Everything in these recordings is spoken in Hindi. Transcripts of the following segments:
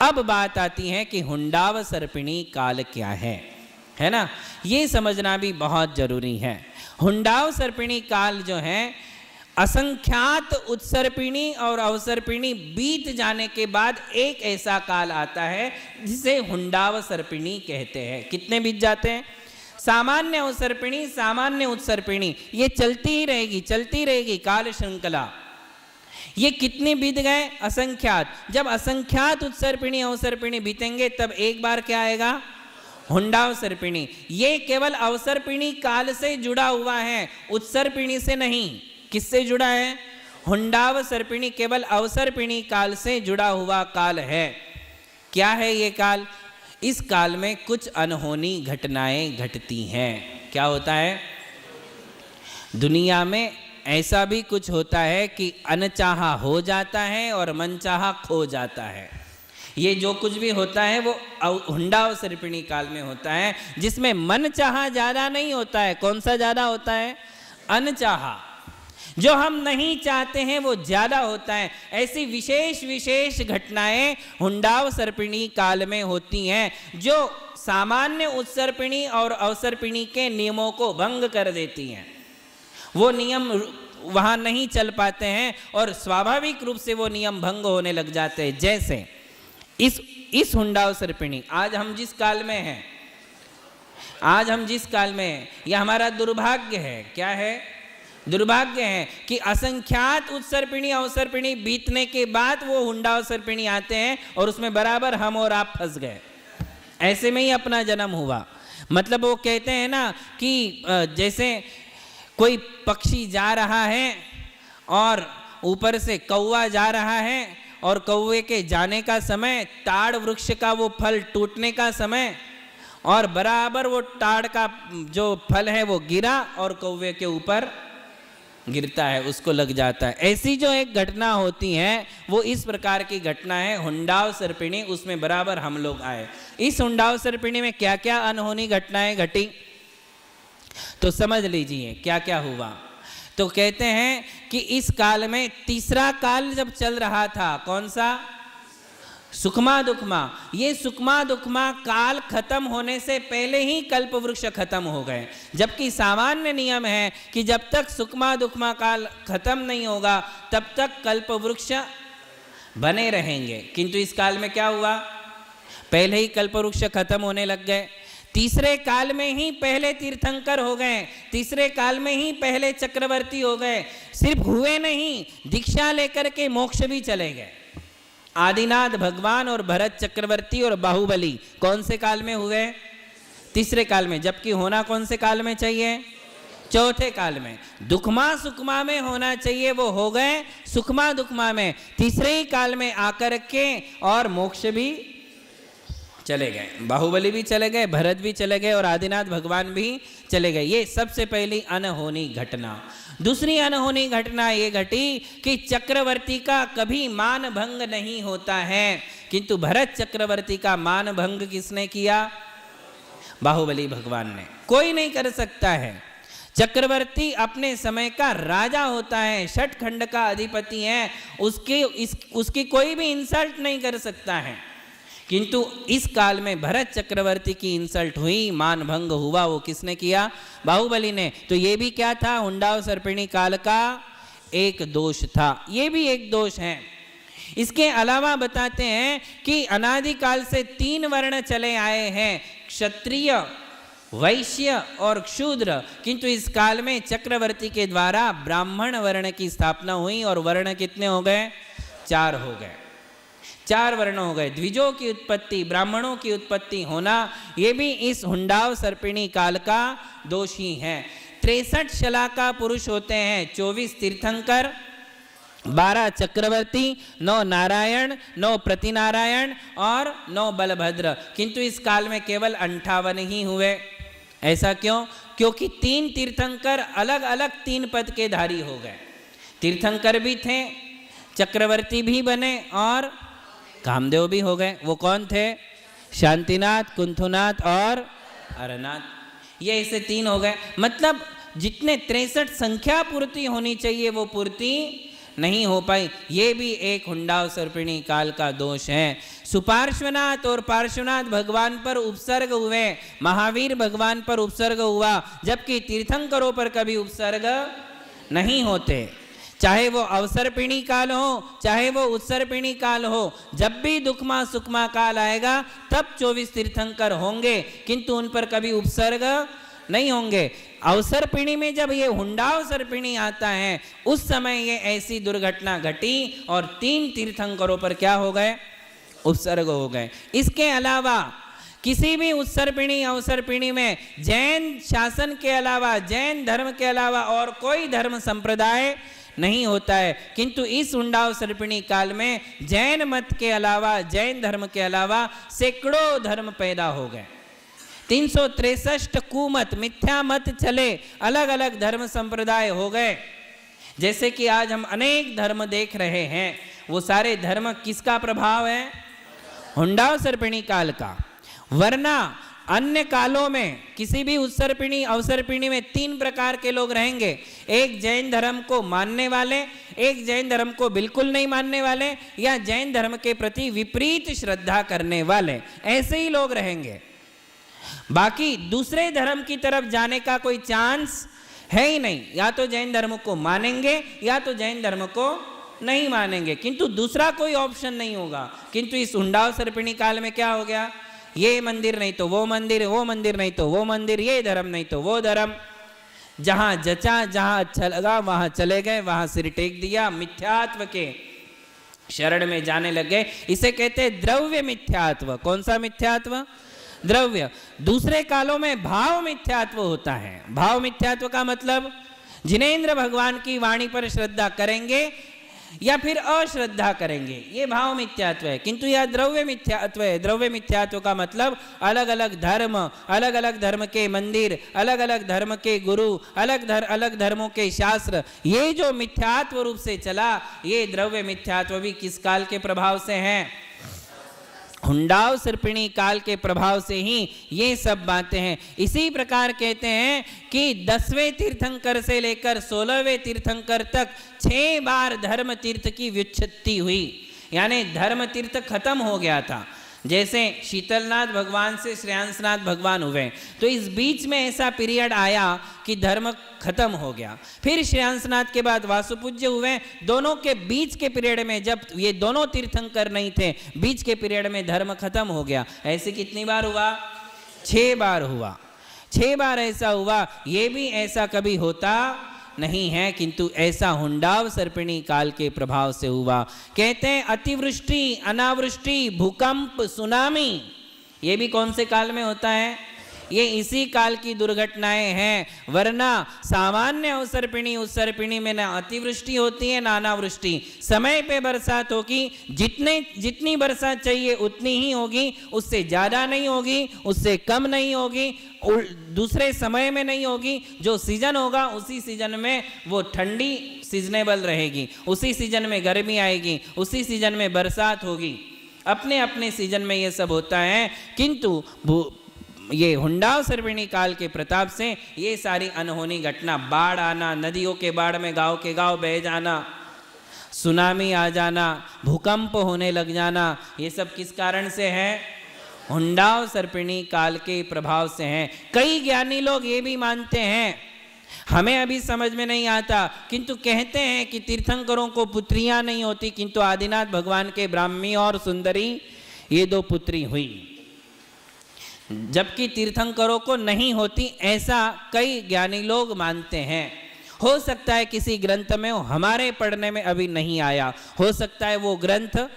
अब बात आती है कि हुंडाव सर्पिणी काल क्या है ना, ये समझना भी बहुत जरूरी है। हुंडाव सर्पिणी काल जो है, असंख्यात उत्सर्पिणी और अवसर्पिणी बीत जाने के बाद एक ऐसा काल आता है जिसे हुंडाव सर्पिणी कहते हैं। कितने बीत जाते हैं? सामान्य अवसर्पिणी, सामान्य उत्सर्पिणी, ये चलती रहेगी काल श्रृंखला। ये कितने बीत गए? असंख्यात। जब असंख्यात उत्सर्पिणी अवसर्पिणी बीतेंगे तब एक बार क्या आएगा? हुंडाव सर्पिणी। ये केवल अवसर्पिणी काल से जुड़ा हुआ है, उत्सर्पिणी से नहीं। किससे जुड़ा है? हुंडाव सर्पिणी केवल अवसर्पिणी काल से जुड़ा हुआ काल है। क्या है ये काल? इस काल में कुछ अनहोनी घटनाएं घटती हैं। क्या होता है? दुनिया में ऐसा भी कुछ होता है कि अनचाहा हो जाता है और मनचाहा खो जाता है। ये जो कुछ भी होता है वो हुंडाव सर्पिणी काल में होता है, जिसमें मन चाहा ज्यादा नहीं होता है। कौन सा ज्यादा होता है? अनचाहा। जो हम नहीं चाहते हैं वो ज्यादा होता है। ऐसी विशेष घटनाएं हुंडाव सर्पिणी काल में होती हैं, जो सामान्य उत्सर्पिणी और अवसर्पिणी के नियमों को भंग कर देती हैं। वो नियम वहां नहीं चल पाते हैं और स्वाभाविक रूप से वो नियम भंग होने लग जाते हैं। जैसे इस हुंडाव सर्पिणी, आज हम जिस काल में हैं, यह हमारा दुर्भाग्य है। क्या है? दुर्भाग्य है कि असंख्यात उत्सर्पिणी अवसर्पिणी बीतने के बाद वो हुंडाव सर्पिणी आते हैं और उसमें बराबर हम और आप फंस गए। ऐसे में ही अपना जन्म हुआ। मतलब वो कहते हैं ना कि जैसे कोई पक्षी जा रहा है और ऊपर से कौवा जा रहा है और कौवे के जाने का समय, ताड़ वृक्ष का वो फल टूटने का समय, और बराबर वो ताड़ का जो फल है वो गिरा और कौवे के ऊपर गिरता है, उसको लग जाता है। ऐसी जो एक घटना होती है वो इस प्रकार की घटना है हुंडाव सर्पिणी। उसमें बराबर हम लोग आए। इस हुंडाव सर्पिणी में क्या क्या अनहोनी घटनाएं घटी तो समझ लीजिए क्या क्या हुआ। तो कहते हैं कि इस काल में तीसरा काल जब चल रहा था, कौन सा? सुखमा दुखमा। ये सुखमा दुखमा काल खत्म होने से पहले ही कल्प वृक्ष खत्म हो गए। जबकि सामान्य नियम है कि जब तक सुखमा दुखमा काल खत्म नहीं होगा तब तक कल्प वृक्ष बने रहेंगे। किंतु इस काल में क्या हुआ? पहले ही कल्प वृक्ष खत्म होने लग गए। तीसरे काल में ही पहले तीर्थंकर हो गए, तीसरे काल में ही पहले चक्रवर्ती हो गए। सिर्फ हुए नहीं, दीक्षा लेकर के मोक्ष भी चले गए। आदिनाथ भगवान और भरत चक्रवर्ती और बाहुबली कौन से काल में हुए? तीसरे काल में। जबकि होना कौन से काल में चाहिए? चौथे काल में। दुखमा सुखमा में होना चाहिए, वो हो गए सुखमा दुखमा में, तीसरे ही काल में आकर के, और मोक्ष भी चले गए। बाहुबली भी चले गए, भरत भी चले गए और आदिनाथ भगवान भी चले गए। ये सबसे पहली अनहोनी घटना। दूसरी अनहोनी घटना ये घटी कि चक्रवर्ती का कभी मान भंग नहीं होता है, किंतु भरत चक्रवर्ती का मान भंग किसने किया? बाहुबली भगवान ने। कोई नहीं कर सकता है। चक्रवर्ती अपने समय का राजा होता है, षट खंड का अधिपति है, उसकी कोई भी इंसल्ट नहीं कर सकता है। किंतु इस काल में भरत चक्रवर्ती की इंसल्ट हुई, मान भंग हुआ। वो किसने किया? बाहुबली ने। तो ये भी क्या था? हुंडाव सर्पिणी काल का एक दोष था। ये भी एक दोष है। इसके अलावा बताते हैं कि अनादिकाल से 3 वर्ण चले आए हैं, क्षत्रिय, वैश्य और शूद्र। किंतु इस काल में चक्रवर्ती के द्वारा ब्राह्मण वर्ण की स्थापना हुई और वर्ण कितने हो गए? 4 हो गए। 4 वर्ण हो गए। द्विजों की उत्पत्ति, ब्राह्मणों की उत्पत्ति होना, ये भी इस हुंडाव सर्पिणी काल का दोष ही है। 63 शलाका पुरुष होते हैं, 24 तीर्थंकर, 12 चक्रवर्ती, 9 नारायण, 9 प्रतिनारायण और 9 बलभद्र। किंतु इस काल में केवल 58 ही हुए। ऐसा क्यों? क्योंकि 3 तीर्थंकर अलग अलग 3 पद के धारी हो गए। तीर्थंकर भी थे, चक्रवर्ती भी बने और कामदेव भी हो गए। वो कौन थे? शांतिनाथ, कुंथुनाथ और अरनाथ। ये ऐसे 3 हो गए। मतलब जितने 63 संख्या पूर्ति होनी चाहिए वो पूर्ति नहीं हो पाई, ये भी एक हुंडाव सर्पिणी काल का दोष है। सुपार्श्वनाथ और पार्श्वनाथ भगवान पर उपसर्ग हुए, महावीर भगवान पर उपसर्ग हुआ, जबकि तीर्थंकरों पर कभी उपसर्ग नहीं होते। चाहे वो अवसर्पिणी काल हो, चाहे वो उत्सर्पिणी काल हो, जब भी दुखमा सुखमा काल आएगा तब 24 तीर्थंकर होंगे, किंतु उन पर कभी उपसर्ग नहीं होंगे। अवसर्पिणी में जब ये हुंडाव सर्पिणी आता है, उस समय ये ऐसी दुर्घटना घटी और 3 तीर्थंकरों पर क्या हो गए? उपसर्ग हो गए। इसके अलावा किसी भी उत्सर्पिणी अवसर्पिणी में जैन शासन के अलावा, जैन धर्म के अलावा और कोई धर्म संप्रदाय नहीं होता है, किंतु इस हुंडाव सर्पिणी काल में जैन मत के अलावा, जैन धर्म के अलावा सैकड़ों धर्म पैदा हो गए। 363 कुमत, मिथ्या मत चले, अलग अलग धर्म संप्रदाय हो गए। जैसे कि आज हम अनेक धर्म देख रहे हैं, वो सारे धर्म किसका प्रभाव है? हुंडाव सर्पिणी काल का। वरना अन्य कालों में किसी भी उत्सर्पिणी अवसर्पिणी में 3 प्रकार के लोग रहेंगे। एक जैन धर्म को मानने वाले, एक जैन धर्म को बिल्कुल नहीं मानने वाले, या जैन धर्म के प्रति विपरीत श्रद्धा करने वाले, ऐसे ही लोग रहेंगे। बाकी दूसरे धर्म की तरफ जाने का कोई चांस है ही नहीं। या तो जैन धर्म को मानेंगे या तो जैन धर्म को नहीं मानेंगे, किंतु दूसरा कोई ऑप्शन नहीं होगा। किंतु इस हुंडाव सर्पिणी काल में क्या हो गया? ये मंदिर नहीं तो वो मंदिर, वो मंदिर नहीं तो वो मंदिर, ये धर्म नहीं तो वो धर्म। जहां जचा, जहां अच्छा लगा वहां चले गए, वहां सिर टेक दिया, मिथ्यात्व के शरण में जाने लगे। इसे कहते हैं द्रव्य मिथ्यात्व। कौन सा मिथ्यात्व? द्रव्य। दूसरे कालों में भाव मिथ्यात्व होता है। भाव मिथ्यात्व का मतलब जिनेंद्र भगवान की वाणी पर श्रद्धा करेंगे या फिर अश्रद्धा करेंगे, ये भाव मिथ्यात्व है। किंतु यह द्रव्य मिथ्यात्व है। द्रव्य मिथ्यात्व का मतलब अलग अलग धर्म, अलग अलग धर्म के मंदिर, अलग अलग धर्म के गुरु, अलग धर्मों के शास्त्र, ये जो मिथ्यात्व रूप से चला, ये द्रव्य मिथ्यात्व भी किस काल के प्रभाव से है? हुंडाव सर्पिणी काल के प्रभाव से ही ये सब बातें हैं। इसी प्रकार कहते हैं कि 10वें तीर्थंकर से लेकर 16वें तीर्थंकर तक 6 बार धर्म तीर्थ की व्युत्पत्ति हुई, यानी धर्म तीर्थ खत्म हो गया था। जैसे शीतलनाथ भगवान से श्रेयांसनाथ भगवान हुए, तो इस बीच में ऐसा पीरियड आया कि धर्म खत्म हो गया। फिर श्रेयांसनाथ के बाद वासुपूज्य हुए, दोनों के बीच के पीरियड में जब ये दोनों तीर्थंकर नहीं थे, बीच के पीरियड में धर्म खत्म हो गया। ऐसे कितनी बार हुआ? 6 बार हुआ। 6 बार ऐसा हुआ। ये भी ऐसा कभी होता नहीं है, किंतु ऐसा हुंडाव सर्पिणी काल के प्रभाव से हुआ। कहते हैं अतिवृष्टि, अनावृष्टि, भूकंप, सुनामी, ये भी कौन से काल में होता है? ये इसी काल की दुर्घटनाएं हैं। वरना सामान्य अवसर्पिणी उत्सर्पिणी में ना अतिवृष्टि होती है ना अनावृष्टि। समय पे बरसात होगी, जितनी बरसात चाहिए उतनी ही होगी, उससे ज़्यादा नहीं होगी, उससे कम नहीं होगी, दूसरे समय में नहीं होगी। जो सीजन होगा उसी सीजन में वो ठंडी सीजनेबल रहेगी, उसी सीजन में गर्मी आएगी, उसी सीजन में बरसात होगी। अपने अपने सीजन में ये सब होता है। किंतु ये हुंडाव सर्पिणी काल के प्रताप से ये सारी अनहोनी घटना, बाढ़ आना, नदियों के बाढ़ में गांव के गांव बह जाना, सुनामी आ जाना, भूकंप होने लग जाना, ये सब किस कारण से है? हुंडाव सर्पिणी काल के प्रभाव से हैं। कई ज्ञानी लोग ये भी मानते हैं, हमें अभी समझ में नहीं आता, किंतु कहते हैं कि तीर्थंकरों को पुत्रियां नहीं होती, किंतु आदिनाथ भगवान के ब्राह्मी और सुंदरी ये 2 पुत्री हुई, जबकि तीर्थंकरों को नहीं होती, ऐसा कई ज्ञानी लोग मानते हैं। हो सकता है किसी ग्रंथ में हो, हमारे पढ़ने में अभी नहीं आया, हो सकता है वो ग्रंथ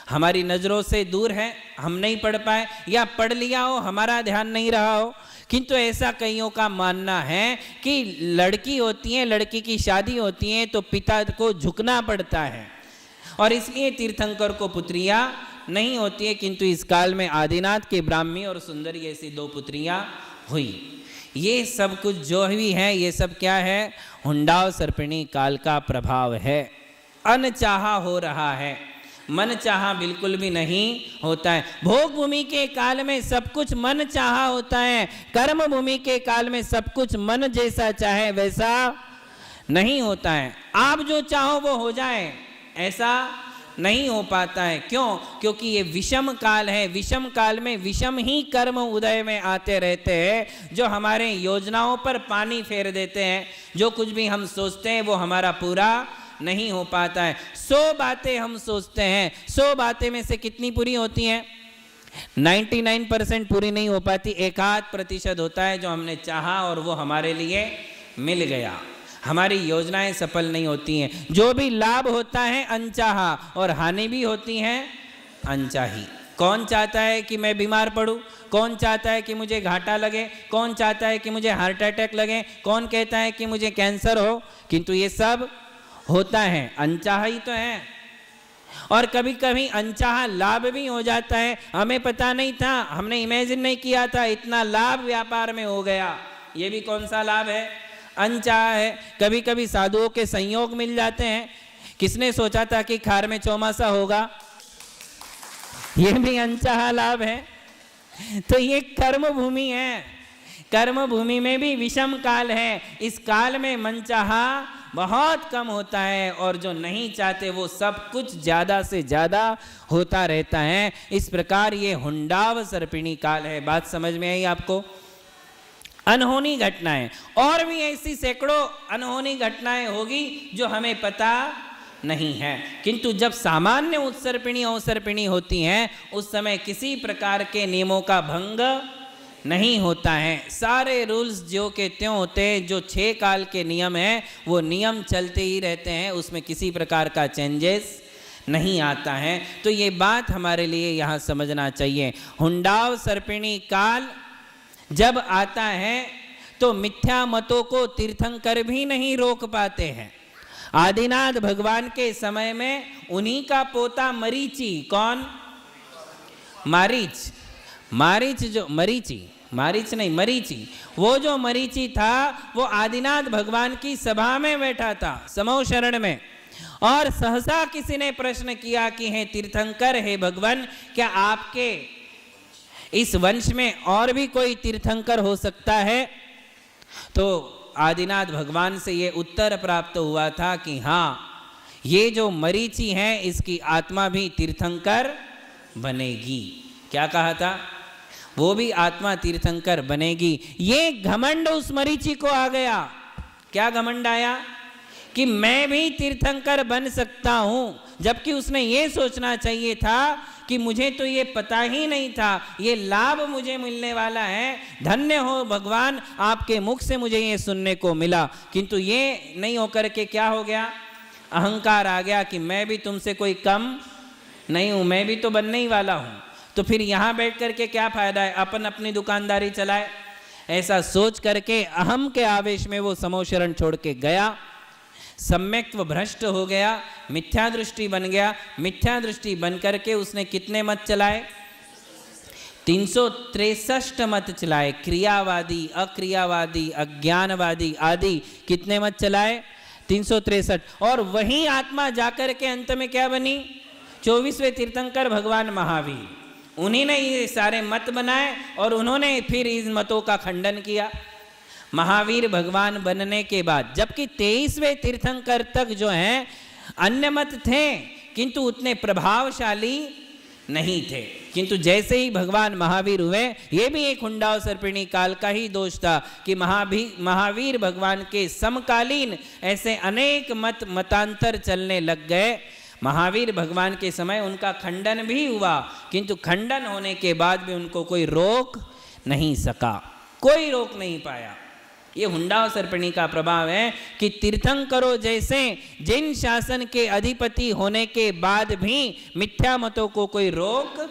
हमारी नज़रों से दूर है, हम नहीं पढ़ पाए, या पढ़ लिया हो, हमारा ध्यान नहीं रहा हो। किंतु ऐसा कईयों का मानना है कि लड़की होती है, लड़की की शादी होती है तो पिता को झुकना पड़ता है, और इसलिए तीर्थंकर को पुत्रियां नहीं होती है। किंतु इस काल में आदिनाथ के ब्राह्मी और सुंदरी ऐसी 2 पुत्रियां हुई। ये सब कुछ जो भी है, ये सब क्या है? हुंडाव सर्पिणी काल का प्रभाव है। अनचाहा हो रहा है, मन चाहा बिल्कुल भी नहीं होता है। भोग भूमि के काल में सब कुछ मन चाहा होता है, कर्म भूमि के काल में सब कुछ मन जैसा चाहे वैसा नहीं होता है। आप जो चाहो वो हो जाए, ऐसा नहीं हो पाता है। क्यों? क्योंकि ये विषम काल है। विषम काल में विषम ही कर्म उदय में आते रहते हैं, जो हमारे योजनाओं पर पानी फेर देते हैं। जो कुछ भी हम सोचते हैं वो हमारा पूरा नहीं हो पाता है। 100 बातें हम सोचते हैं, 100 बातें में से कितनी पूरी होती हैं? 99% पूरी नहीं हो पाती। 1-8% होता है जो हमने चाहा और वो हमारे लिए मिल गया। हमारी योजनाएं सफल नहीं होती हैं। जो भी लाभ होता है अनचाहा, और हानि भी होती है अनचाही। कौन चाहता है कि मैं बीमार पड़ूं? कौन चाहता है कि मुझे घाटा लगे? कौन चाहता है कि मुझे हार्ट अटैक लगे? कौन कहता है कि मुझे कैंसर हो? किंतु ये सब होता है, अनचाहा ही तो है। और कभी कभी अनचाहा लाभ भी हो जाता है। हमें पता नहीं था, हमने इमेजिन नहीं किया था, इतना लाभ व्यापार में हो गया। ये भी कौन सा लाभ है? अनचाहा है। कभी कभी साधुओं के संयोग मिल जाते हैं। किसने सोचा था कि खार में चौमासा होगा? ये भी अनचाहा लाभ है। तो ये कर्म भूमि है। कर्म भूमि में भी विषम काल है। इस काल में मनचाहा बहुत कम होता है, और जो नहीं चाहते वो सब कुछ ज्यादा से ज्यादा होता रहता है। इस प्रकार ये हुंडाव सर्पिणी काल है। बात समझ में आई आपको? अनहोनी घटनाएं, और भी ऐसी सैकड़ों अनहोनी घटनाएं होगी जो हमें पता नहीं है। किंतु जब सामान्य उत्सर्पिणी अवसर्पिणी होती हैं, उस समय किसी प्रकार के नियमों का भंग नहीं होता है। सारे रूल्स जो के त्यों होते हैं। जो 6 काल के नियम हैं वो नियम चलते ही रहते हैं, उसमें किसी प्रकार का चेंजेस नहीं आता है। तो ये बात हमारे लिए यहाँ समझना चाहिए। हुंडाव सर्पिणी काल जब आता है तो मिथ्या मतों को तीर्थंकर भी नहीं रोक पाते हैं। आदिनाथ भगवान के समय में उन्हीं का पोता मरीचि, कौन? मरीचि, वो जो मरीचि था वो आदिनाथ भगवान की सभा में बैठा था, समो शरण में। और सहसा किसी ने प्रश्न किया कि हे तीर्थंकर, हे भगवान, क्या आपके इस वंश में और भी कोई तीर्थंकर हो सकता है? तो आदिनाथ भगवान से ये उत्तर प्राप्त हुआ था कि हाँ, ये जो मरीचि है इसकी आत्मा भी तीर्थंकर बनेगी। क्या कहा था? वो भी आत्मा तीर्थंकर बनेगी। ये घमंड उस मरीचि को आ गया। क्या घमंड आया? कि मैं भी तीर्थंकर बन सकता हूं। जबकि उसने ये सोचना चाहिए था कि मुझे तो ये पता ही नहीं था, ये लाभ मुझे मिलने वाला है। धन्य हो भगवान, आपके मुख से मुझे ये सुनने को मिला। किंतु ये नहीं होकर के क्या हो गया? अहंकार आ गया कि मैं भी तुमसे कोई कम नहीं हूं, मैं भी तो बनने ही वाला हूं। तो फिर यहाँ बैठ करके क्या फायदा है? अपन अपनी दुकानदारी चलाए। ऐसा सोच करके अहम के आवेश में वो समोशरण छोड़ के गया। सम्यक्त्व भ्रष्ट हो गया, मिथ्या दृष्टि बन गया। मिथ्या दृष्टि बन करके उसने कितने मत चलाए? 363 मत चलाए। क्रियावादी, अक्रियावादी, अज्ञानवादी आदि कितने मत चलाए? 363। और वही आत्मा जाकर के अंत में क्या बनी? 24वें तीर्थंकर भगवान महावीर। उन्हीं ने ये सारे मत बनाए और उन्होंने फिर इन मतों का खंडन किया महावीर भगवान बनने के बाद। जबकि 23वें तीर्थंकर तक जो हैं अन्य मत थे, किंतु उतने प्रभावशाली नहीं थे। किंतु जैसे ही भगवान महावीर हुए, ये भी एक हुंडाव सर्पिणी काल का ही दोष था कि महावीर भगवान के समकालीन ऐसे अनेक मतांतर चलने लग गए। महावीर भगवान के समय उनका खंडन भी हुआ, किंतु खंडन होने के बाद भी उनको कोई रोक नहीं सका, कोई रोक नहीं पाया। ये हुंडाव सर्पिणी का प्रभाव है कि तीर्थंकरों जैसे जिन शासन के अधिपति होने के बाद भी मिथ्या मतों को कोई रोक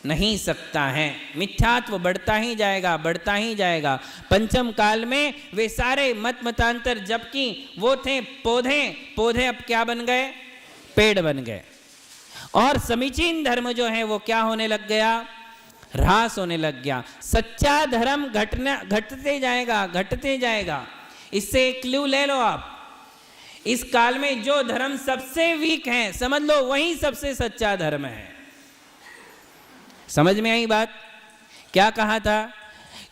नहीं सकता है। मिथ्यात्व बढ़ता ही जाएगा, बढ़ता ही जाएगा। पंचम काल में वे सारे मतांतर, जबकि वो थे पौधे अब क्या बन गए? पेड़ बन गए। और समीचीन धर्म जो है वो क्या होने लग गया? ह्रास होने लग गया। सच्चा धर्म घटते जाएगा। इससे एक क्लू ले लो आप। इस काल में जो धर्म सबसे वीक है, समझ लो वही सबसे सच्चा धर्म है। समझ में आई बात? क्या कहा था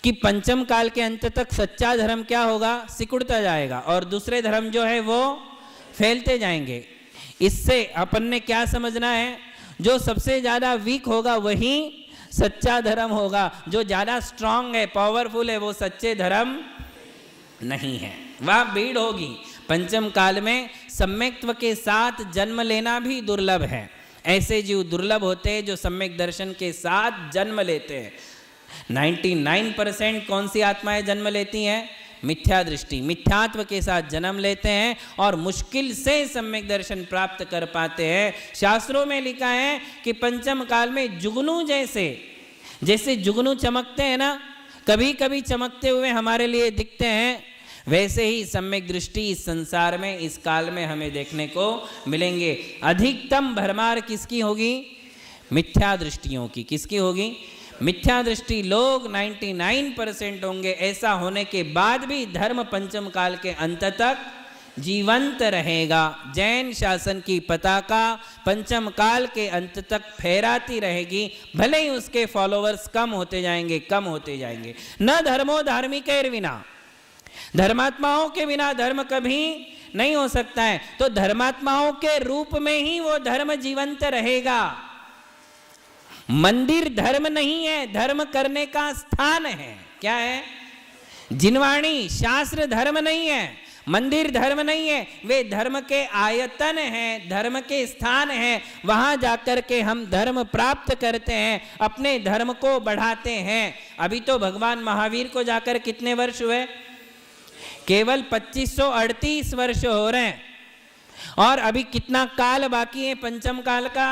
कि पंचम काल के अंत तक सच्चा धर्म क्या होगा, सिकुड़ता जाएगा और दूसरे धर्म जो है वो फैलते जाएंगे। इससे अपन ने क्या समझना है, जो सबसे ज्यादा वीक होगा वही सच्चा धर्म होगा, जो ज्यादा स्ट्रांग है, पावरफुल है, वो सच्चे धर्म नहीं है, वह भीड़ होगी। पंचम काल में सम्यक्त्व के साथ जन्म लेना भी दुर्लभ है। ऐसे जीव दुर्लभ होते हैं जो सम्यक दर्शन के साथ जन्म लेते हैं। 99% कौन सी आत्माएं जन्म लेती हैं, मिथ्या दृष्टि, मिथ्यात्व के साथ जन्म लेते हैं और मुश्किल से सम्यक दर्शन प्राप्त कर पाते हैं। शास्त्रों में लिखा है कि पंचम काल में जुगनू जैसे जुगनू चमकते हैं ना, कभी कभी चमकते हुए हमारे लिए दिखते हैं, वैसे ही सम्यक दृष्टि इस संसार में, इस काल में हमें देखने को मिलेंगे। अधिकतम भरमार किसकी होगी, मिथ्या दृष्टियों की। किसकी होगी, मिथ्या दृष्टि लोग 99% होंगे। ऐसा होने के बाद भी धर्म पंचम काल के अंत तक जीवंत रहेगा। जैन शासन की पताका पंचम काल के अंत तक फहराती रहेगी, भले ही उसके फॉलोवर्स कम होते जाएंगे। न धर्मो धार्मिकैर विना, धर्मात्माओं के बिना धर्म कभी नहीं हो सकता है। तो धर्मात्माओं के रूप में ही वो धर्म जीवंत रहेगा। मंदिर धर्म नहीं है, धर्म करने का स्थान है। क्या है, जिनवाणी शास्त्र धर्म नहीं है, मंदिर धर्म नहीं है, वे धर्म के आयतन हैं, धर्म के स्थान हैं। वहां जाकर के हम धर्म प्राप्त करते हैं, अपने धर्म को बढ़ाते हैं। अभी तो भगवान महावीर को जाकर कितने वर्ष हुए, केवल 2538 वर्ष हो रहे हैं। और अभी कितना काल बाकी है पंचम काल का,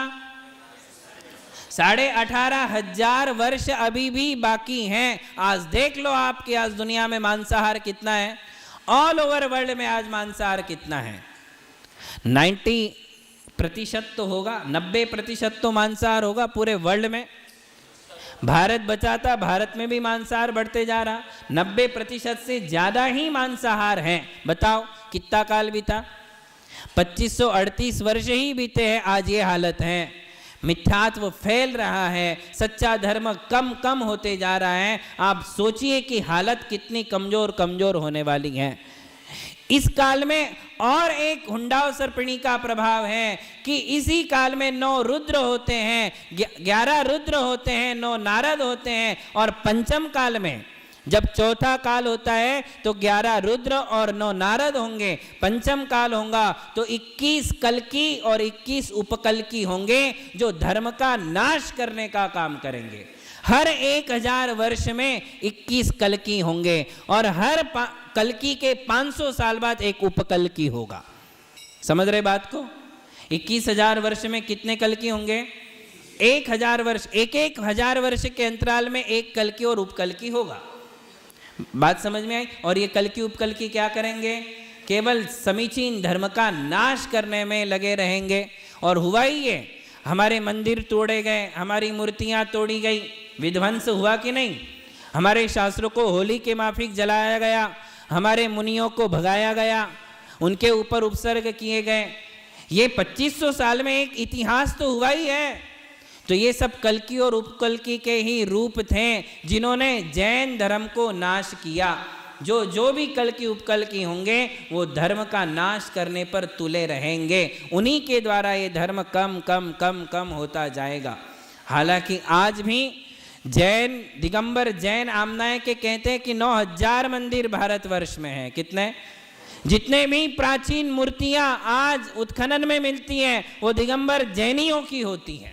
18,500 वर्ष अभी भी बाकी हैं। आज देख लो आपके, आज दुनिया में मांसाहार कितना है, ऑल ओवर वर्ल्ड में आज मांसाहार कितना है, 90% तो होगा, 90% तो मांसाहार होगा पूरे वर्ल्ड में। भारत बचा था, भारत में भी मांसाहार बढ़ते जा रहा, 90% से ज्यादा ही मांसाहार हैं। बताओ कितना काल बीता, 2538 वर्ष ही बीते हैं, आज ये हालत है। मिथ्यात्व फैल रहा है, सच्चा धर्म कम कम होते जा रहा है। आप सोचिए कि हालत कितनी कमजोर होने वाली है। इस काल में और एक हुंडाव सर्पिणी का प्रभाव है कि इसी काल में 9 रुद्र होते हैं, 11 रुद्र होते हैं, 9 नारद होते हैं। और पंचम काल में जब चौथा काल होता है तो 11 रुद्र और 9 नारद होंगे। पंचम काल होगा तो 21 कल्की और 21 उपकल्की होंगे, जो धर्म का नाश करने का काम करेंगे। हर 1000 वर्ष में 21 कल्की होंगे और हर कल्की के 500 साल बाद एक उपकल्की होगा। समझ रहे बात को, 21,000 वर्ष में कितने कल्की होंगे, 1000 वर्ष, एक 1000 वर्ष के अंतराल में एक कल्की और उपकल्की होगा। बात समझ में आई। और ये कल्की उपकल्की क्या करेंगे, केवल समीचीन धर्म का नाश करने में लगे रहेंगे। और हुआ ही ये, हमारे मंदिर तोड़े गए, हमारी मूर्तियां तोड़ी गई, विध्वंस हुआ कि नहीं, हमारे शास्त्रों को होली के माफिक जलाया गया, हमारे मुनियों को भगाया गया, उनके ऊपर उपसर्ग किए गए। ये 2500 साल में एक इतिहास तो हुआ ही है। तो ये सब कल्की और उपकल्की के ही रूप थे जिन्होंने जैन धर्म को नाश किया। जो भी कल्की उपकल्की होंगे वो धर्म का नाश करने पर तुले रहेंगे, उन्हीं के द्वारा ये धर्म कम होता जाएगा। हालांकि आज भी जैन दिगंबर जैन आमनाय के कहते हैं कि 9000 मंदिर भारतवर्ष में हैं। कितने, जितने भी प्राचीन मूर्तियां आज उत्खनन में मिलती हैं वो दिगंबर जैनियों की होती हैं।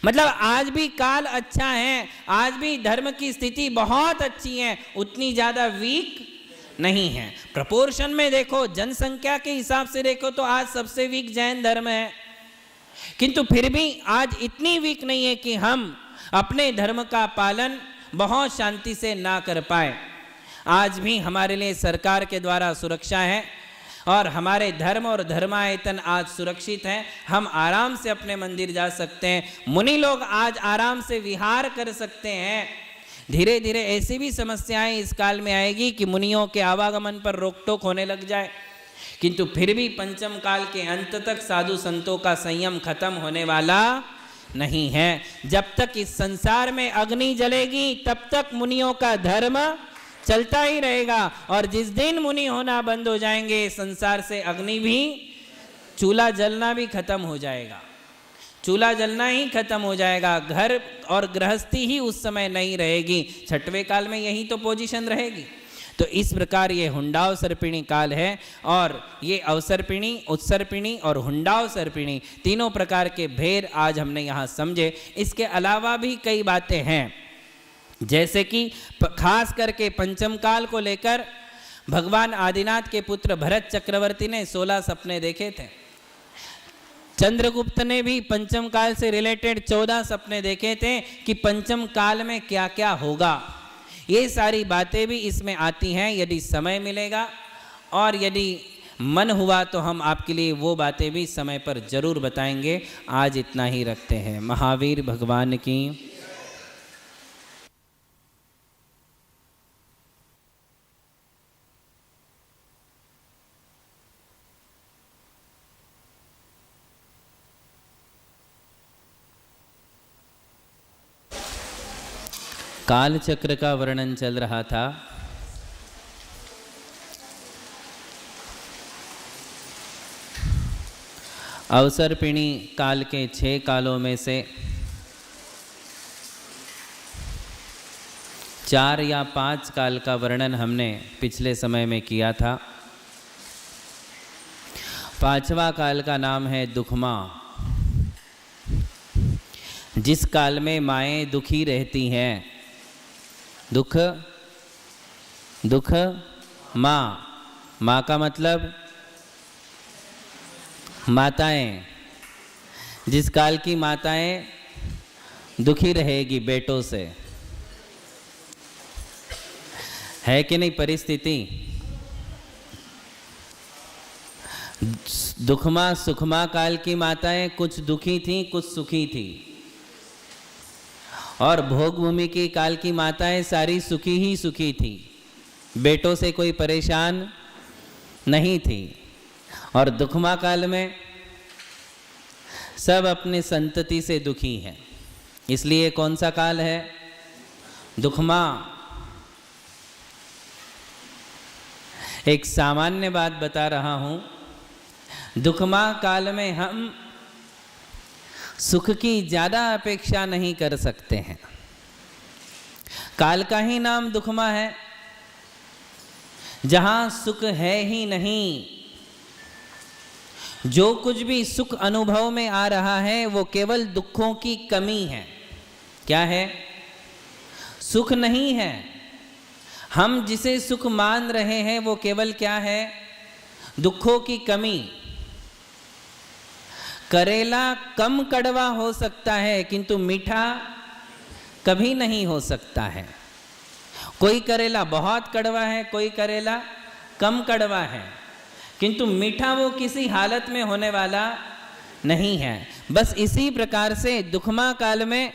मतलब आज भी काल अच्छा है, आज भी धर्म की स्थिति बहुत अच्छी है, उतनी ज्यादा वीक नहीं है। प्रपोर्शन में देखो, जनसंख्या के हिसाब से देखो तो आज सबसे वीक जैन धर्म है, किंतु फिर भी आज इतनी वीक नहीं है कि हम अपने धर्म का पालन बहुत शांति से ना कर पाए। आज भी हमारे लिए सरकार के द्वारा सुरक्षा है और हमारे धर्म और धर्मायतन आज सुरक्षित हैं। हम आराम से अपने मंदिर जा सकते हैं, मुनि लोग आज आराम से विहार कर सकते हैं। धीरे धीरे ऐसी भी समस्याएं इस काल में आएगी कि मुनियों के आवागमन पर रोक टोक होने लग जाए, किंतु फिर भी पंचम काल के अंत तक साधु संतों का संयम खत्म होने वाला नहीं है। जब तक इस संसार में अग्नि जलेगी तब तक मुनियों का धर्म चलता ही रहेगा, और जिस दिन मुनि होना बंद हो जाएंगे संसार से अग्नि भी, चूल्हा जलना भी खत्म हो जाएगा, चूल्हा जलना ही खत्म हो जाएगा। घर और गृहस्थी ही उस समय नहीं रहेगी। छठवें काल में यही तो पोजीशन रहेगी। तो इस प्रकार ये हुंडाव सर्पिणी काल है, और ये अवसर्पिणी, उत्सर्पिणी और हुंडाव सर्पिणी तीनों प्रकार के भेद आज हमने यहाँ समझे। इसके अलावा भी कई बातें हैं, जैसे कि खास करके पंचम काल को लेकर भगवान आदिनाथ के पुत्र भरत चक्रवर्ती ने 16 सपने देखे थे। चंद्रगुप्त ने भी पंचम काल से रिलेटेड 14 सपने देखे थे कि पंचम काल में क्या क्या होगा। ये सारी बातें भी इसमें आती हैं। यदि समय मिलेगा और यदि मन हुआ तो हम आपके लिए वो बातें भी समय पर जरूर बताएंगे। आज इतना ही रखते हैं। महावीर भगवान की। काल चक्र का वर्णन चल रहा था। अवसर्पिणी काल के 6 कालों में से 4 या 5 काल का वर्णन हमने पिछले समय में किया था। 5वां काल का नाम है दुखमा, जिस काल में माएँ दुखी रहती हैं। दुख माँ का मतलब माताएं, जिस काल की माताएं दुखी रहेगी बेटों से, है कि नहीं परिस्थिति। दुखमा सुखमा काल की माताएं कुछ दुखी थी, कुछ सुखी थी, और भोग भूमि की काल की माताएं सारी सुखी ही सुखी थी, बेटों से कोई परेशान नहीं थी। और दुखमा काल में सब अपने संतति से दुखी हैं। इसलिए कौन सा काल है? दुखमा। एक सामान्य बात बता रहा हूं, दुखमा काल में हम सुख की ज्यादा अपेक्षा नहीं कर सकते हैं। काल का ही नाम दुखमा है, जहां सुख है ही नहीं। जो कुछ भी सुख अनुभव में आ रहा है वो केवल दुखों की कमी है। क्या है? सुख नहीं है। हम जिसे सुख मान रहे हैं वो केवल क्या है? दुखों की कमी। करेला कम कड़वा हो सकता है किंतु मीठा कभी नहीं हो सकता है। कोई करेला बहुत कड़वा है, कोई करेला कम कड़वा है, किंतु मीठा वो किसी हालत में होने वाला नहीं है। बस इसी प्रकार से दुखमा काल में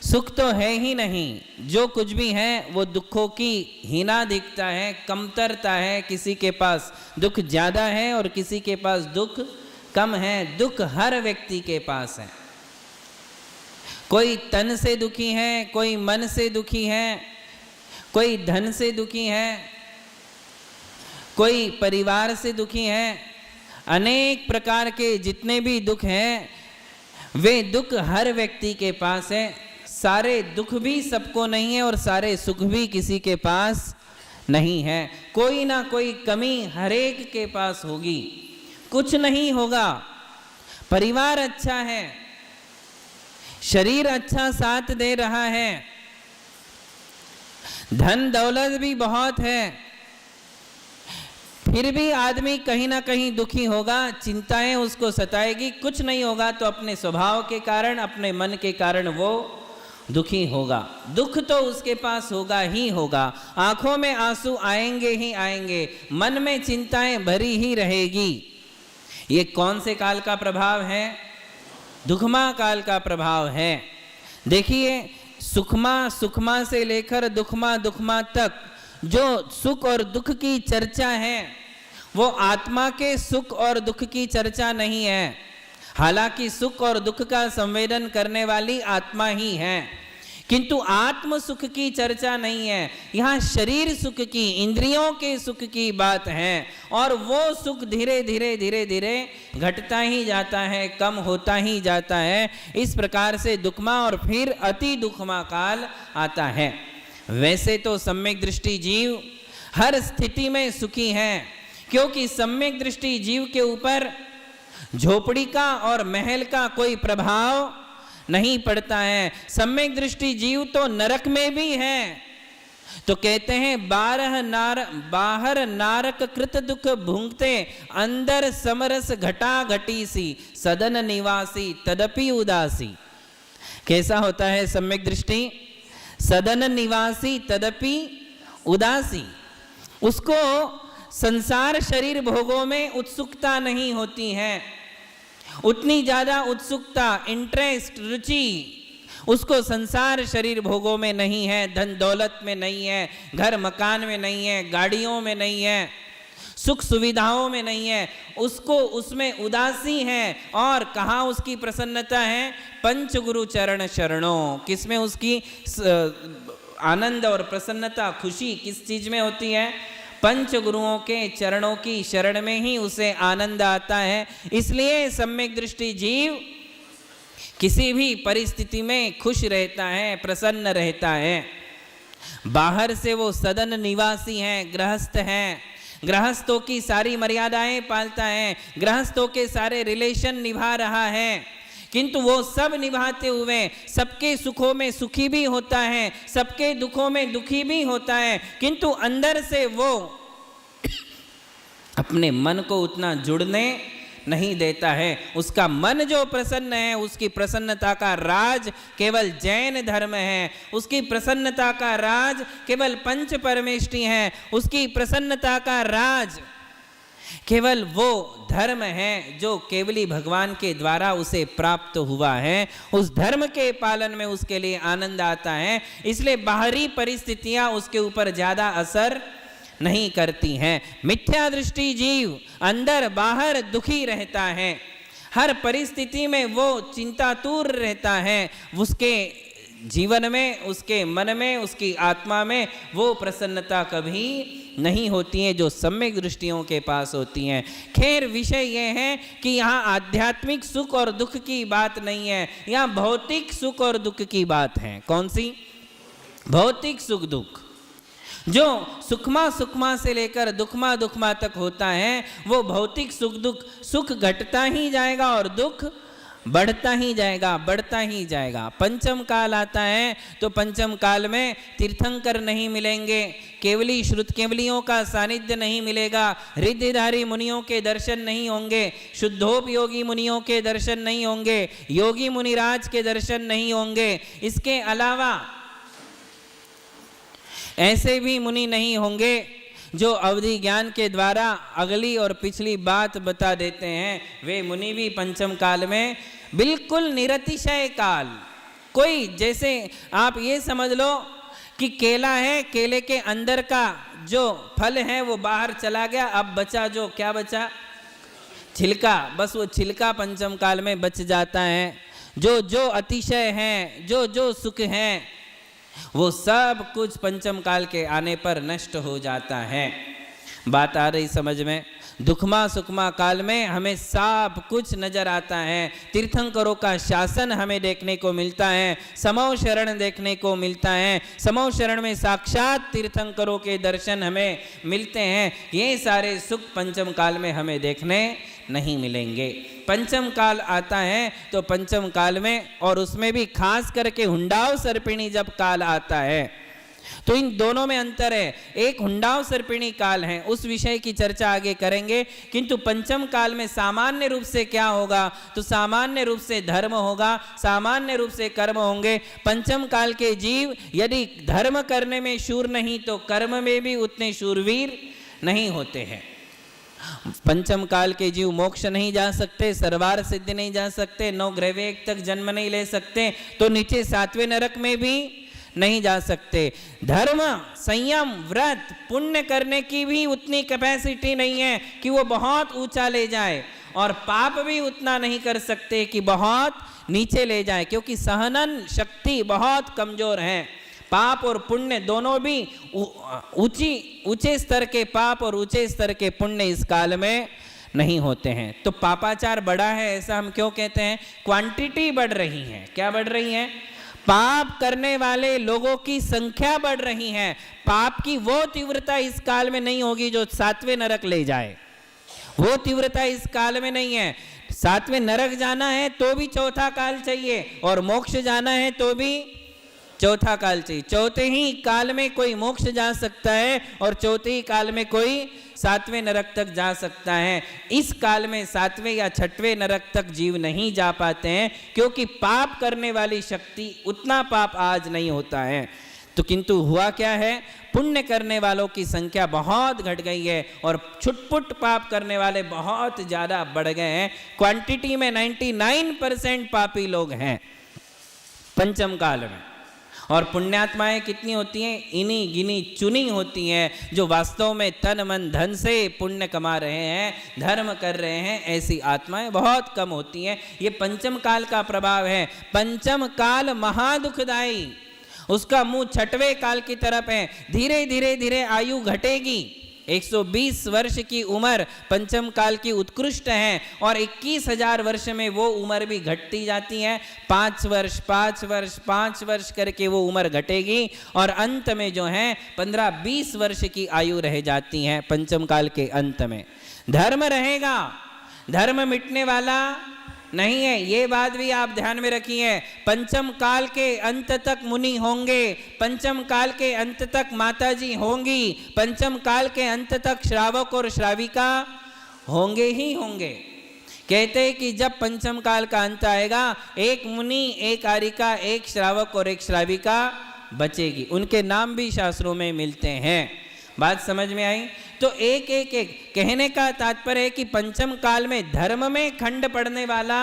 सुख तो है ही नहीं। जो कुछ भी है वो दुखों की हीना दिखता है, कमतरता है। किसी के पास दुख ज़्यादा है और किसी के पास दुख कम है। दुख हर व्यक्ति के पास है। कोई तन से दुखी है, कोई मन से दुखी है, कोई धन से दुखी है, कोई परिवार से दुखी है। अनेक प्रकार के जितने भी दुख हैं वे दुख हर व्यक्ति के पास है। सारे दुख भी सबको नहीं है और सारे सुख भी किसी के पास नहीं है। कोई ना कोई कमी हरेक के पास होगी। कुछ नहीं होगा। परिवार अच्छा है, शरीर अच्छा साथ दे रहा है, धन दौलत भी बहुत है, फिर भी आदमी कहीं ना कहीं दुखी होगा, चिंताएं उसको सताएगी। कुछ नहीं होगा तो अपने स्वभाव के कारण, अपने मन के कारण वो दुखी होगा। दुख तो उसके पास होगा ही होगा। आंखों में आंसू आएंगे ही आएंगे, मन में चिंताएं भरी ही रहेगी। ये कौन से काल का प्रभाव है? दुखमा काल का प्रभाव है। देखिए, सुखमा से लेकर दुखमा तक जो सुख और दुख की चर्चा है वो आत्मा के सुख और दुख की चर्चा नहीं है। हालांकि सुख और दुख का संवेदन करने वाली आत्मा ही है, किंतु आत्म सुख की चर्चा नहीं है। यहाँ शरीर सुख की, इंद्रियों के सुख की बात है, और वो सुख धीरे धीरे धीरे धीरे घटता ही जाता है, कम होता ही जाता है। इस प्रकार से दुखमा और फिर अति दुखमा काल आता है। वैसे तो सम्यक दृष्टि जीव हर स्थिति में सुखी है, क्योंकि सम्यक दृष्टि जीव के ऊपर झोपड़ी का और महल का कोई प्रभाव नहीं पड़ता है। सम्यक दृष्टि जीव तो नरक में भी है। तो कहते हैं बाहर नारक कृत दुख भूंगते, अंदर समरस घटा घटी सी, सदन निवासी तदपि उदासी। कैसा होता है सम्यक दृष्टि? सदन निवासी तदपि उदासी। उसको संसार शरीर भोगों में उत्सुकता नहीं होती है, उतनी ज्यादा उत्सुकता, इंटरेस्ट, रुचि उसको संसार शरीर भोगों में नहीं है, धन दौलत में नहीं है, घर मकान में नहीं है, गाड़ियों में नहीं है, सुख सुविधाओं में नहीं है, उसको उसमें उदासी है। और कहाँ उसकी प्रसन्नता है? पंच गुरु चरण शरणों। किसमें उसकी आनंद और प्रसन्नता, खुशी किस चीज में होती है? पंच गुरुओं के चरणों की शरण में ही उसे आनंद आता है। इसलिए सम्यक दृष्टि जीव किसी भी परिस्थिति में खुश रहता है, प्रसन्न रहता है। बाहर से वो सदन निवासी हैं, गृहस्थ हैं, गृहस्थों की सारी मर्यादाएं पालता है, गृहस्थों के सारे रिलेशन निभा रहा है, किंतु वो सब निभाते हुए सबके सुखों में सुखी भी होता है, सबके दुखों में दुखी भी होता है, किंतु अंदर से वो अपने मन को उतना जुड़ने नहीं देता है। उसका मन जो प्रसन्न है, उसकी प्रसन्नता का राज केवल जैन धर्म है, उसकी प्रसन्नता का राज केवल पंच परमेष्टि है, उसकी प्रसन्नता का राज केवल वो धर्म है जो केवली भगवान के द्वारा उसे प्राप्त हुआ है। उस धर्म के पालन में उसके लिए आनंद आता है। इसलिए बाहरी परिस्थितियां उसके ऊपर ज्यादा असर नहीं करती हैं। मिथ्या दृष्टि जीव अंदर बाहर दुखी रहता है, हर परिस्थिति में वो चिंतातुर रहता है। उसके जीवन में, उसके मन में, उसकी आत्मा में वो प्रसन्नता कभी नहीं होती है जो सम्यक दृष्टियों के पास होती हैं। खैर, विषय ये है कि यहाँ आध्यात्मिक सुख और दुख की बात नहीं है, यहाँ भौतिक सुख और दुख की बात है। कौन सी? भौतिक सुख दुख। जो सुखमा से लेकर दुखमा तक होता है, वो भौतिक सुख दुख, सुख घटता ही जाएगा और दुख बढ़ता ही जाएगा, बढ़ता ही जाएगा। पंचम काल आता है तो पंचम काल में तीर्थंकर नहीं मिलेंगे, केवली श्रुत केवलियों का सानिध्य नहीं मिलेगा, रिद्धिधारी मुनियों के दर्शन नहीं होंगे, शुद्धोपयोगी मुनियों के दर्शन नहीं होंगे, योगी मुनिराज के दर्शन नहीं होंगे। इसके अलावा ऐसे भी मुनि नहीं होंगे जो अवधि ज्ञान के द्वारा अगली और पिछली बात बता देते हैं। वे मुनि भी पंचम काल में बिल्कुल निरतिशय काल, कोई जैसे आप ये समझ लो कि केला है, केले के अंदर का जो फल है वो बाहर चला गया, अब बचा जो क्या बचा? छिलका। बस वो छिलका पंचम काल में बच जाता है। जो जो अतिशय हैं, जो जो सुख हैं, वो सब कुछ पंचम काल के आने पर नष्ट हो जाता है। बात आ रही समझ में? दुखमा सुखमा काल में हमें सब कुछ नजर आता है। तीर्थंकरों का शासन हमें देखने को मिलता है, समो शरण देखने को मिलता है, समो शरण में साक्षात तीर्थंकरों के दर्शन हमें मिलते हैं। ये सारे सुख पंचम काल में हमें देखने नहीं मिलेंगे। पंचम काल आता है तो पंचम काल में, और उसमें भी खास करके हुंडाव सर्पिणी जब काल आता है तो इन दोनों में अंतर है। एक हुंडाव सर्पिणी काल है, उस विषय की चर्चा आगे करेंगे, किंतु पंचम काल में सामान्य रूप से क्या होगा? तो सामान्य रूप से धर्म होगा, सामान्य रूप से कर्म होंगे। पंचम काल के जीव यदि धर्म करने में शूर नहीं तो कर्म में भी उतने शूरवीर नहीं होते हैं। पंचम काल के जीव मोक्ष नहीं जा सकते, सर्वार सिद्ध नहीं जा सकते, 9 ग्रहवेग तक जन्म नहीं ले सकते, तो नीचे 7वें नरक में भी नहीं जा सकते। धर्म, संयम, व्रत, पुण्य करने की भी उतनी कैपेसिटी नहीं है कि वो बहुत ऊंचा ले जाए। और पाप भी उतना नहीं कर सकते कि बहुत नीचे ले जाए, क्योंकि सहनन शक्ति बहुत कमजोर है। पाप और पुण्य दोनों भी ऊंचे स्तर के पाप और ऊंचे स्तर के पुण्य इस काल में नहीं होते हैं। तो पापाचार बढ़ा है ऐसा हम क्यों कहते हैं? क्वांटिटी बढ़ रही है। क्या बढ़ रही है? पाप करने वाले लोगों की संख्या बढ़ रही है। पाप की वो तीव्रता इस काल में नहीं होगी जो 7वें नरक ले जाए, वो तीव्रता इस काल में नहीं है। 7वें नरक जाना है तो भी चौथा काल चाहिए, और मोक्ष जाना है तो भी चौथा काल चाहिए। चौथे ही काल में कोई मोक्ष जा सकता है और चौथे ही काल में कोई 7वें नरक तक जा सकता है। इस काल में 7वें या 6वें नरक तक जीव नहीं जा पाते हैं, क्योंकि पाप करने वाली शक्ति, उतना पाप आज नहीं होता है। तो किंतु हुआ क्या है? पुण्य करने वालों की संख्या बहुत घट गई है और छुटपुट पाप करने वाले बहुत ज्यादा बढ़ गए हैं। क्वांटिटी में 99% पापी लोग हैं पंचम काल में, और पुण्यात्माएं कितनी होती हैं? इन्हीं गिनी चुनी होती हैं, जो वास्तव में तन मन धन से पुण्य कमा रहे हैं, धर्म कर रहे हैं। ऐसी आत्माएं बहुत कम होती हैं। ये पंचम काल का प्रभाव है। पंचम काल महादुखदायी, उसका मुंह 6वें काल की तरफ है। धीरे धीरे धीरे आयु घटेगी। 120 वर्ष की उम्र पंचम काल की उत्कृष्ट है, और 21,000 वर्ष में वो उम्र भी घटती जाती है। 5 वर्ष 5 वर्ष 5 वर्ष करके वो उम्र घटेगी, और अंत में जो है 15-20 वर्ष की आयु रह जाती है पंचम काल के अंत में। धर्म रहेगा, धर्म मिटने वाला नहीं है। ये बात भी आप ध्यान में रखिए। पंचम काल के अंत तक मुनि होंगे, पंचम काल के अंत तक माताजी होंगी, पंचम काल के अंत तक श्रावक और श्राविका होंगे ही होंगे। कहते हैं कि जब पंचम काल का अंत आएगा, एक मुनि, एक आरिका, एक श्रावक और एक श्राविका बचेगी। उनके नाम भी शास्त्रों में मिलते हैं। बात समझ में आई? तो एक कहने का तात्पर्य है कि पंचम काल में धर्म में खंड पड़ने वाला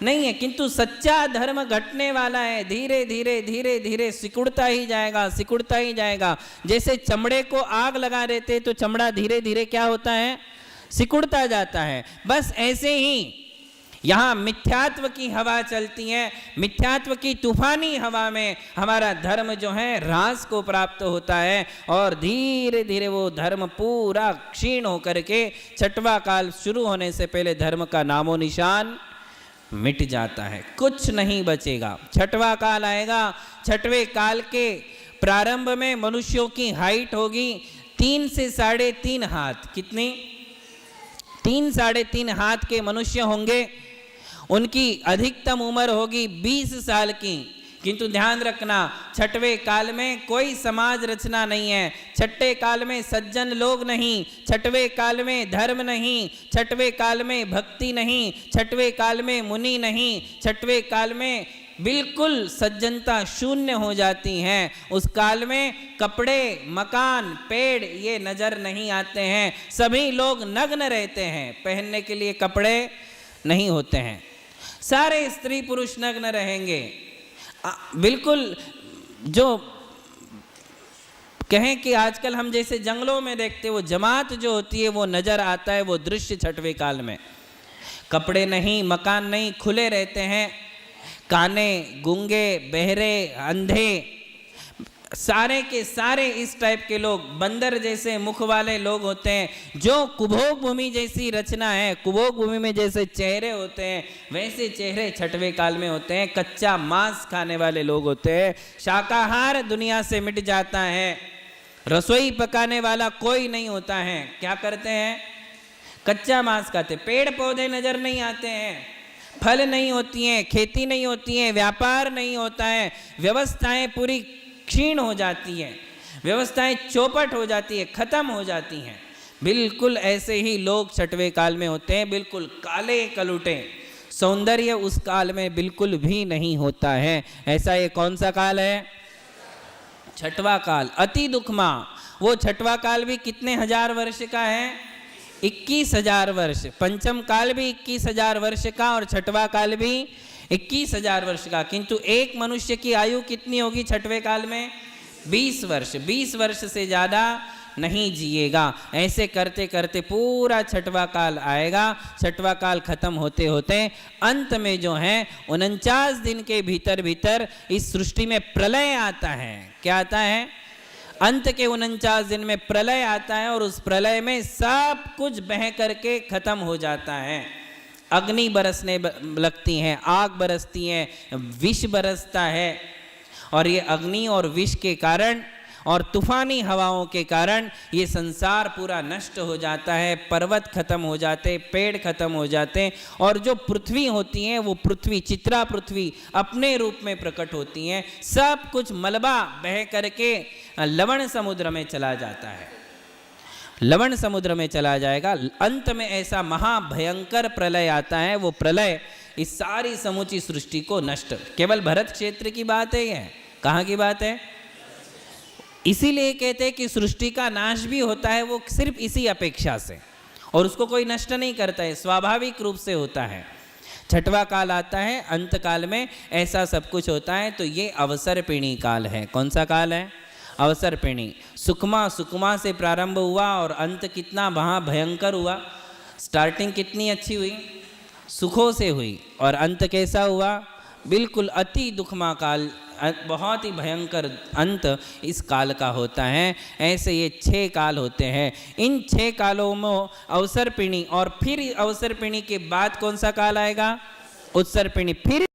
नहीं है, किंतु सच्चा धर्म घटने वाला है। धीरे धीरे धीरे धीरे सिकुड़ता ही जाएगा, सिकुड़ता ही जाएगा। जैसे चमड़े को आग लगा देते तो चमड़ा धीरे धीरे क्या होता है? सिकुड़ता जाता है। बस ऐसे ही यहाँ मिथ्यात्व की हवा चलती है। मिथ्यात्व की तूफानी हवा में हमारा धर्म जो है ह्रास को प्राप्त होता है, और धीरे धीरे वो धर्म पूरा क्षीण होकर के 6वां काल शुरू होने से पहले धर्म का नामो निशान मिट जाता है। कुछ नहीं बचेगा। 6वां काल आएगा। 6वें काल के प्रारंभ में मनुष्यों की हाइट होगी 3 से 3.5 हाथ। कितनी? 3-3.5 हाथ के मनुष्य होंगे। उनकी अधिकतम उम्र होगी 20 साल की। किंतु ध्यान रखना, 6वें काल में कोई समाज रचना नहीं है। 6ठे काल में सज्जन लोग नहीं, 6वें काल में धर्म नहीं, 6वें काल में भक्ति नहीं, 6वें काल में मुनि नहीं, 6वें काल में बिल्कुल सज्जनता शून्य हो जाती है। उस काल में कपड़े, मकान, पेड़ ये नजर नहीं आते हैं। सभी लोग नग्न रहते हैं, पहनने के लिए कपड़े नहीं होते हैं। सारे स्त्री पुरुष नग्न रहेंगे। बिल्कुल जो कहें कि आजकल हम जैसे जंगलों में देखते, वो जमात जो होती है वो नजर आता है, वो दृश्य 6वें काल में। कपड़े नहीं, मकान नहीं, खुले रहते हैं। काने, गूंगे, बहरे, अंधे, सारे के सारे इस टाइप के लोग, बंदर जैसे मुख वाले लोग होते हैं। जो कुभोग भूमि जैसी रचना है, कुभोग भूमि में जैसे चेहरे होते हैं वैसे चेहरे 6वें काल में होते हैं। कच्चा मांस खाने वाले लोग होते हैं। शाकाहार दुनिया से मिट जाता है। रसोई पकाने वाला कोई नहीं होता है। क्या करते हैं? कच्चा मांस खाते। पेड़ पौधे नजर नहीं आते हैं, फल नहीं होती हैं, खेती नहीं होती है, व्यापार नहीं होता है। व्यवस्थाएं पूरी क्षीण हो जाती है, व्यवस्थाएं चौपट हो जाती है, खत्म हो जाती हैं। बिल्कुल ऐसे ही लोग 6वें काल में होते हैं, बिल्कुल काले कलुटे। सौंदर्य उस काल में बिल्कुल भी नहीं होता है। ऐसा ये कौन सा काल है? 6वां काल। अति दुखमा। वो 6वां काल भी कितने हजार वर्ष का है? 21,000 वर्ष। पंचम काल भी 21,000 वर्ष का और 6वां काल भी 21,000 वर्ष का। किंतु एक मनुष्य की आयु कितनी होगी 6वें काल में? 20 वर्ष। 20 वर्ष से ज़्यादा नहीं जिएगा। ऐसे करते करते पूरा छठवां काल आएगा। छठवां काल खत्म होते होते अंत में जो है 49 दिन के भीतर भीतर इस सृष्टि में प्रलय आता है। क्या आता है? अंत के 49 दिन में प्रलय आता है और उस प्रलय में सब कुछ बह करके खत्म हो जाता है। अग्नि बरसने लगती है, आग बरसती है, विष बरसता है, और ये अग्नि और विष के कारण और तूफानी हवाओं के कारण ये संसार पूरा नष्ट हो जाता है। पर्वत खत्म हो जाते, पेड़ खत्म हो जाते, और जो पृथ्वी होती है वो पृथ्वी, चित्रा पृथ्वी अपने रूप में प्रकट होती हैं। सब कुछ मलबा बह करके लवण समुद्र में चला जाता है, लवण समुद्र में चला जाएगा। अंत में ऐसा महाभयंकर प्रलय आता है, वो प्रलय इस सारी समूची सृष्टि को नष्ट। केवल भरत क्षेत्र की बात है, यह कहाँ की बात है? इसीलिए कहते हैं कि सृष्टि का नाश भी होता है वो सिर्फ इसी अपेक्षा से, और उसको कोई नष्ट नहीं करता है, स्वाभाविक रूप से होता है। छठवां काल आता है, अंत काल में ऐसा सब कुछ होता है। तो ये अवसर्पिणी काल है। कौन सा काल है? अवसर्पिणी। सुकमा से प्रारंभ हुआ और अंत कितना वहाँ भयंकर हुआ। स्टार्टिंग कितनी अच्छी हुई, सुखों से हुई, और अंत कैसा हुआ? बिल्कुल अति दुखमा काल, बहुत ही भयंकर अंत इस काल का होता है। ऐसे ये 6 काल होते हैं। इन 6 कालों में अवसर्पिणी, और फिर अवसर्पिणी के बाद कौन सा काल आएगा? उत्सर्पिणी। फिर